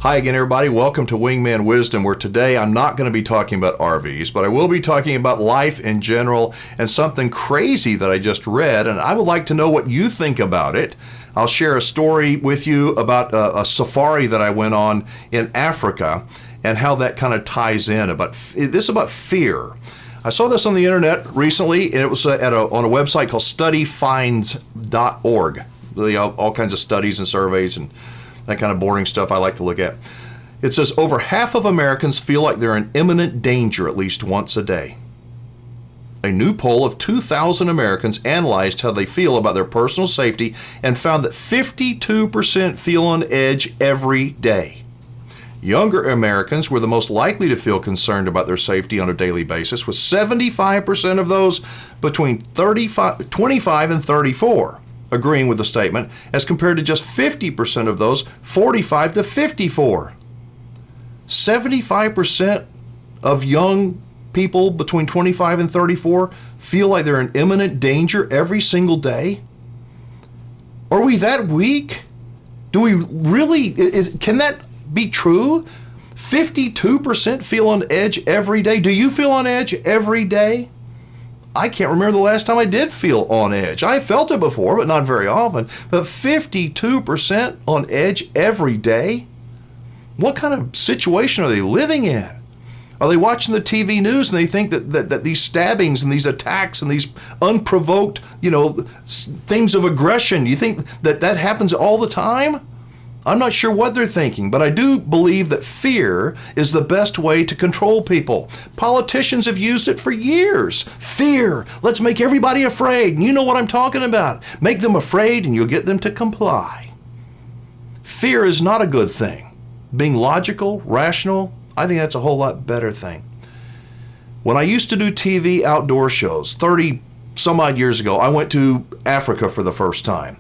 Hi again, everybody. Welcome to Wingman Wisdom, where today I'm not going to be talking about RVs, but I will be talking about life in general and something crazy that I just read, and I would like to know what you think about it. I'll share a story with you about a safari that I went on in Africa and how that kind of ties in about fear. I saw this on the internet recently, and it was on a website called studyfinds.org. All kinds of studies and surveys and that kind of boring stuff I like to look at. It says over half of Americans feel like they're in imminent danger at least once a day. A new poll of 2,000 Americans analyzed how they feel about their personal safety and found that 52% feel on edge every day. Younger Americans were the most likely to feel concerned about their safety on a daily basis, with 75% of those between 25 and 34 agreeing with the statement, as compared to just 50% of those 45 to 54. 75% of young people between 25 and 34 feel like they're in imminent danger every single day? Are we that weak? Do we really, can that be true? 52% feel on edge every day. Do you feel on edge every day? I can't remember the last time I did feel on edge. I felt it before, but not very often. But 52% on edge every day? What kind of situation are they living in? Are they watching the TV news and they think that these stabbings and these attacks and these unprovoked, things of aggression, you think that happens all the time? I'm not sure what they're thinking, but I do believe that fear is the best way to control people. Politicians have used it for years. Fear. Let's make everybody afraid. And you know what I'm talking about. Make them afraid and you'll get them to comply. Fear is not a good thing. Being logical, rational, I think that's a whole lot better thing. When I used to do TV outdoor shows 30 some odd years ago, I went to Africa for the first time.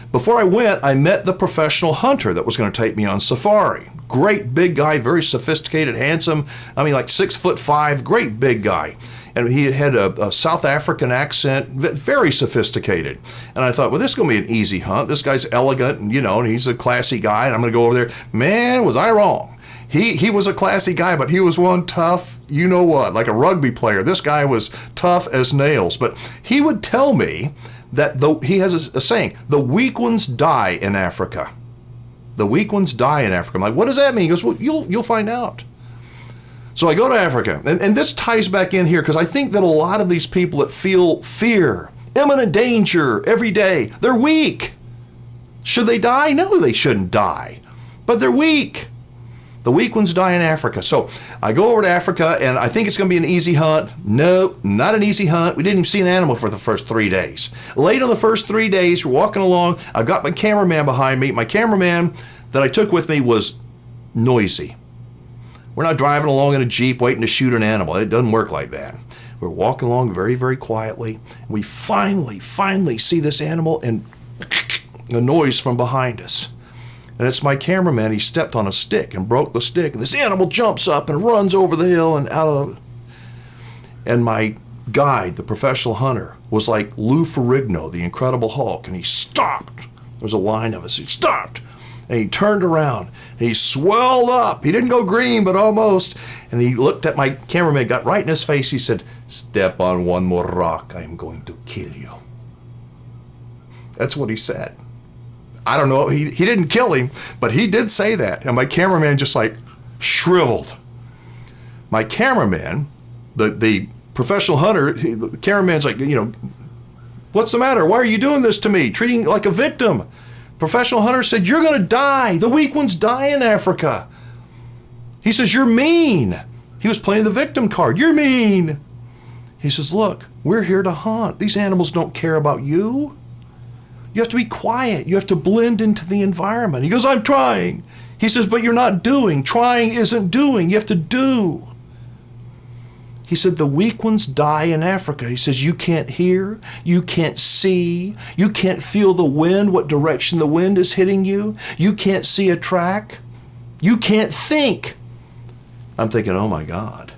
Before I went, I met the professional hunter that was going to take me on safari. Great big guy, very sophisticated, handsome. Like 6'5", great big guy. And he had a South African accent, very sophisticated. And I thought, well, this is going to be an easy hunt. This guy's elegant, and he's a classy guy, and I'm going to go over there. Man, was I wrong. He was a classy guy, but he was one tough, like a rugby player. This guy was tough as nails. But he would tell me that he has a saying, the weak ones die in Africa. The weak ones die in Africa. I'm like, what does that mean? He goes, well, you'll find out. So I go to Africa, and this ties back in here because I think that a lot of these people that feel fear, imminent danger every day, they're weak. Should they die? No, they shouldn't die. But they're weak. The weak ones die in Africa. So I go over to Africa, and I think it's going to be an easy hunt. No, not an easy hunt. We didn't even see an animal for the first 3 days. Late on the first 3 days, we're walking along. I've got my cameraman behind me. My cameraman that I took with me was noisy. We're not driving along in a Jeep waiting to shoot an animal. It doesn't work like that. We're walking along very, very quietly. We finally see this animal and a noise from behind us. And it's my cameraman. He stepped on a stick and broke the stick. And this animal jumps up and runs over the hill and out of. And my guide, the professional hunter, was like Lou Ferrigno, the Incredible Hulk. And he stopped. There was a line of us. He stopped. And he turned around. And he swelled up. He didn't go green, but almost. And he looked at my cameraman, got right in his face. He said, "Step on one more rock. I am going to kill you." That's what he said. I don't know, he didn't kill him, but he did say that. And my cameraman just shriveled. My cameraman, the professional hunter, the cameraman's like, what's the matter? Why are you doing this to me? Treating like a victim. Professional hunter said, you're going to die. The weak ones die in Africa. He says, you're mean. He was playing the victim card. You're mean. He says, look, we're here to hunt. These animals don't care about you. You have to be quiet. You have to blend into the environment. He goes, I'm trying. He says, but you're not doing. Trying isn't doing. You have to do. He said, the weak ones die in Africa. He says, you can't hear. You can't see. You can't feel the wind, what direction the wind is hitting you. You can't see a track. You can't think. I'm thinking, oh my God.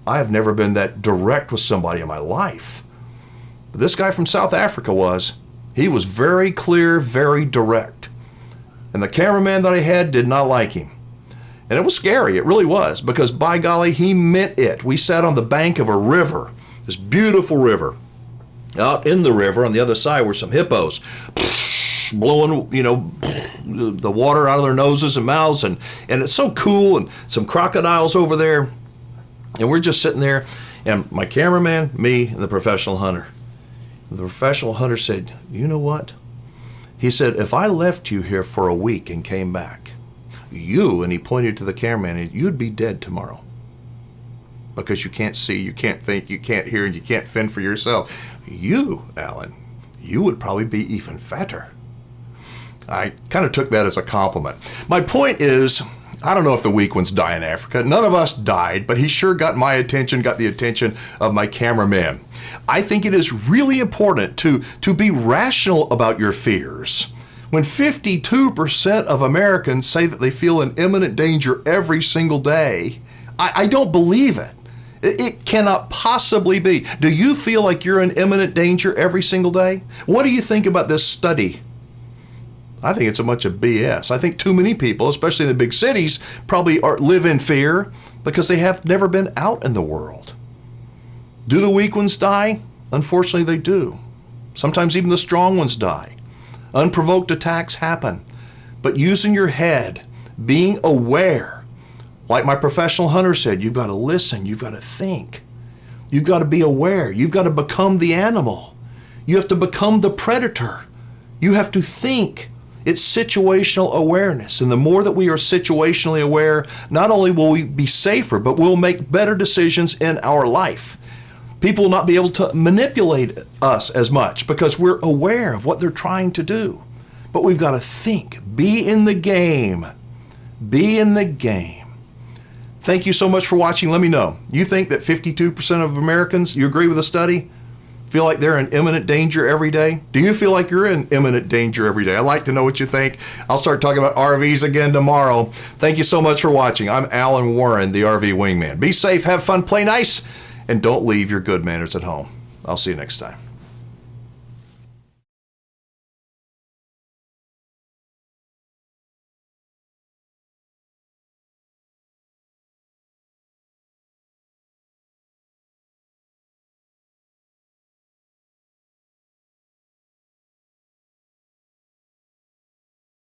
I have never been that direct with somebody in my life. But this guy from South Africa was. He was very clear, very direct. And the cameraman that I had did not like him. And it was scary. It really was, because by golly, he meant it. We sat on the bank of a river, this beautiful river. Out in the river on the other side were some hippos blowing, the water out of their noses and mouths. And it's so cool. And some crocodiles over there. And we're just sitting there. And my cameraman, me, and the professional hunter. The professional hunter said, you know what? He said, if I left you here for a week and came back, you, and he pointed to the cameraman, you'd be dead tomorrow. Because you can't see, you can't think, you can't hear, and you can't fend for yourself. You, Alan, you would probably be even fatter. I kind of took that as a compliment. My point is, I don't know if the weak ones die in Africa. None of us died, but he sure got my attention, got the attention of my cameraman. I think it is really important to be rational about your fears. When 52% of Americans say that they feel in imminent danger every single day, I don't believe it. It cannot possibly be. Do you feel like you're in imminent danger every single day? What do you think about this study? I think it's a bunch of BS. I think too many people, especially in the big cities, probably live in fear because they have never been out in the world. Do the weak ones die? Unfortunately, they do. Sometimes even the strong ones die. Unprovoked attacks happen. But using your head, being aware, like my professional hunter said, you've got to listen, you've got to think. You've got to be aware. You've got to become the animal. You have to become the predator. You have to think. It's situational awareness. And the more that we are situationally aware, not only will we be safer, but we'll make better decisions in our life. People will not be able to manipulate us as much because we're aware of what they're trying to do. But we've got to think. Be in the game. Be in the game. Thank you so much for watching. Let me know. You think that 52% of Americans, you agree with the study, feel like they're in imminent danger every day? Do you feel like you're in imminent danger every day? I'd like to know what you think. I'll start talking about RVs again tomorrow. Thank you so much for watching. I'm Alan Warren, the RV Wingman. Be safe, have fun, play nice, and don't leave your good manners at home. I'll see you next time.